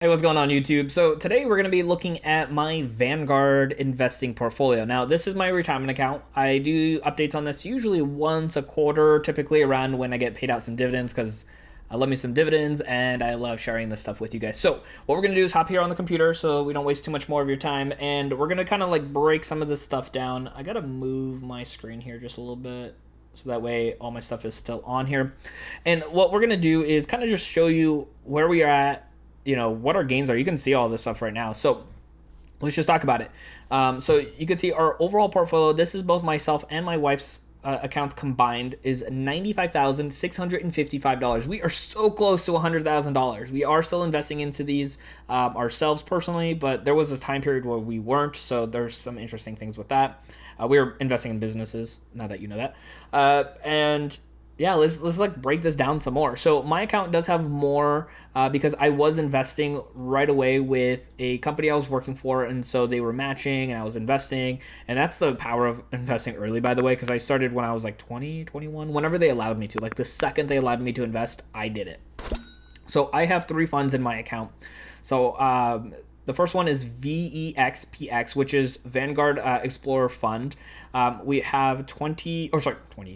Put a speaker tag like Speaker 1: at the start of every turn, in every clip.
Speaker 1: Hey, what's going on YouTube? So today we're going to be looking at my Vanguard investing portfolio. Now, this is my retirement account. I do updates on this usually once a quarter, typically around when I get paid out some dividends because I love me some dividends and I love sharing this stuff with you guys. So what we're going to do is hop here on the computer so we don't waste too much more of your time, and we're going to kind of like break some of this stuff down. I got to move my screen here just a little bit so that way all my stuff is still on here. And what we're going to do is kind of just show you where we are at, what our gains are. You can see all this stuff right now. So let's just talk about it. So you can see our overall portfolio. This is both myself and my wife's accounts combined is $95,655. We are so close to $100,000. We are still investing into these ourselves personally, but there was this time period where we weren't. So there's some interesting things with that. We are investing in businesses, now that you know that. And yeah, let's like break this down some more. So my account does have more because I was investing right away with a company I was working for, and so they were matching and I was investing. And that's the power of investing early, by the way, because I started when I was like 20, 21, whenever they allowed me to. Like the second they allowed me to invest, I did it. So I have three funds in my account. So the first one is VEXPX, which is Vanguard Explorer Fund. We have 20,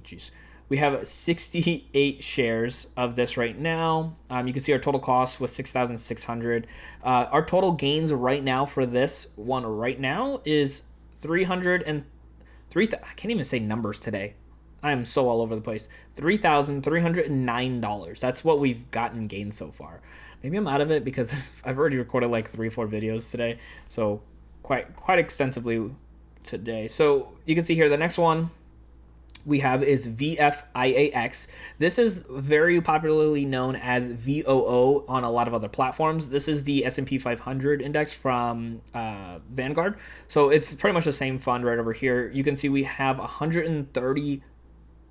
Speaker 1: geez. We have 68 shares of this right now. You can see our total cost was 6,600. Our total gains right now for this one right now is 303. I can't even say numbers today. I am so all over the place. $3,309. That's what we've gotten gained so far. Maybe I'm out of it because I've already recorded like 3 or 4 videos today, so quite extensively today. So you can see here the next one we have is VFIAX. This is very popularly known as VOO on a lot of other platforms. This is the S&P 500 index from Vanguard. So it's pretty much the same fund right over here. You can see we have 130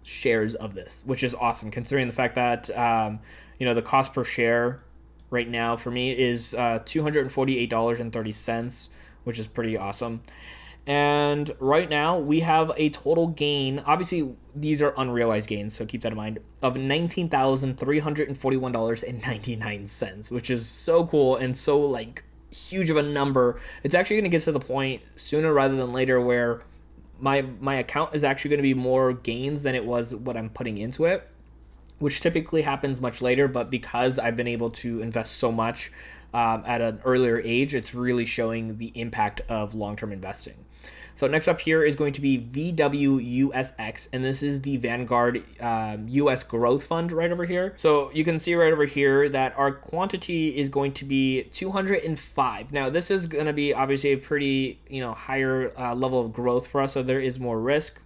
Speaker 1: shares of this, which is awesome considering the fact that the cost per share right now for me is $248.30, which is pretty awesome. And right now we have a total gain. Obviously, these are unrealized gains, so keep that in mind, of $19,341.99, which is so cool and so like huge of a number. It's actually going to get to the point sooner rather than later where my account is actually going to be more gains than it was what I'm putting into it, which typically happens much later. But because I've been able to invest so much at an earlier age, it's really showing the impact of long-term investing. So next up here is going to be VWUSX, and this is the Vanguard US Growth Fund right over here. So you can see right over here that our quantity is going to be 205. Now this is going to be obviously a pretty higher level of growth for us, so there is more risk.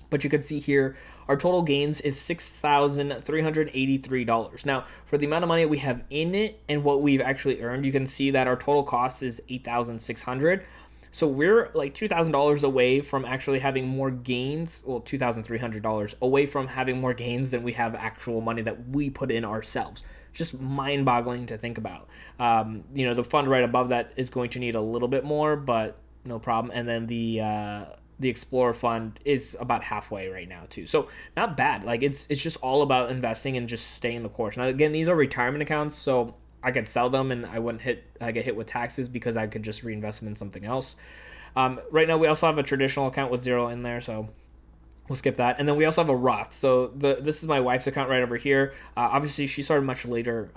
Speaker 1: But you can see here, our total gains is $6,383. Now, for the amount of money we have in it and what we've actually earned, you can see that our total cost is $8,600. So we're like $2,000 away from actually having more gains, well, $2,300 away from having more gains than we have actual money that we put in ourselves. Just mind-boggling to think about. The fund right above that is going to need a little bit more, but no problem. And then the Explorer Fund is about halfway right now too, so not bad. Like it's just all about investing and just staying the course. Now again, these are retirement accounts, so I could sell them and I wouldn't get hit with taxes because I could just reinvest them in something else. Right now we also have a traditional account with zero in there, so we'll skip that. And then we also have a Roth. So this is my wife's account right over here. Obviously, she started much later,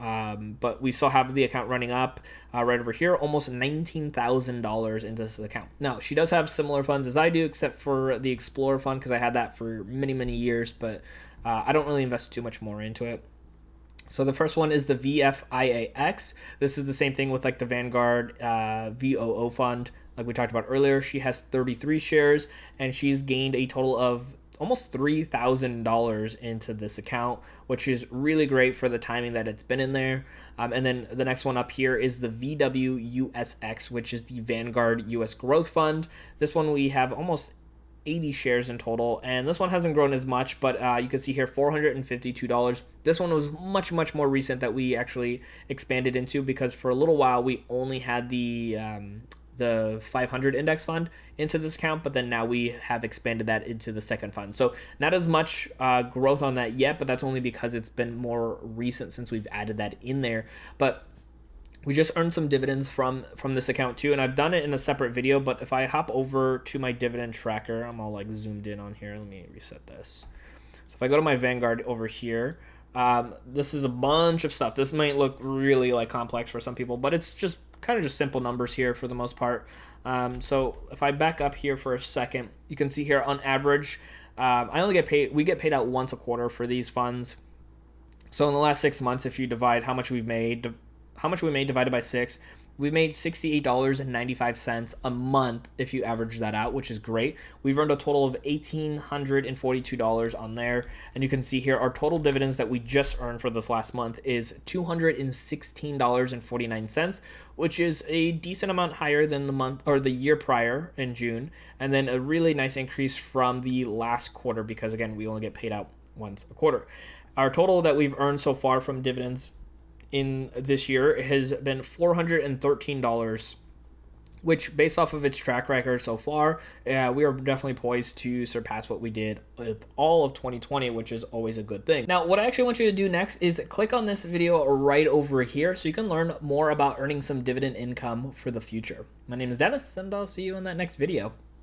Speaker 1: but we still have the account running up right over here, almost $19,000 into this account. Now, she does have similar funds as I do, except for the Explorer Fund because I had that for many, many years, but I don't really invest too much more into it. So the first one is the VFIAX. This is the same thing with like the Vanguard VOO fund, like we talked about earlier. She has 33 shares, and she's gained a total of almost $3,000 into this account, which is really great for the timing that it's been in there. And then the next one up here is the VWUSX, which is the Vanguard US Growth Fund. This one we have almost 80 shares in total, and this one hasn't grown as much, but you can see here $452. This one was much more recent that we actually expanded into, because for a little while we only had the 500 index fund into this account, but then now we have expanded that into the second fund. So not as much growth on that yet, but that's only because it's been more recent since we've added that in there. But We just earned some dividends from this account too, and I've done it in a separate video. But if I hop over to my dividend tracker, I'm all like zoomed in on here. Let me reset this. So if I go to my Vanguard over here, this is a bunch of stuff. This might look really like complex for some people, but it's just kind of just simple numbers here for the most part. So if I back up here for a second, you can see here on average, we get paid out once a quarter for these funds. So in the last 6 months, if you divide how much we made divided by 6, we've made $68.95 a month if you average that out, which is great. We've earned a total of $1,842 on there. And you can see here our total dividends that we just earned for this last month is $216.49, which is a decent amount higher than the month or the year prior in June. And then a really nice increase from the last quarter because, again, we only get paid out once a quarter. Our total that we've earned so far from dividends in this year has been $413, which based off of its track record so far, we are definitely poised to surpass what we did with all of 2020, which is always a good thing. Now, what I actually want you to do next is click on this video right over here so you can learn more about earning some dividend income for the future. My name is Dennis, and I'll see you in that next video.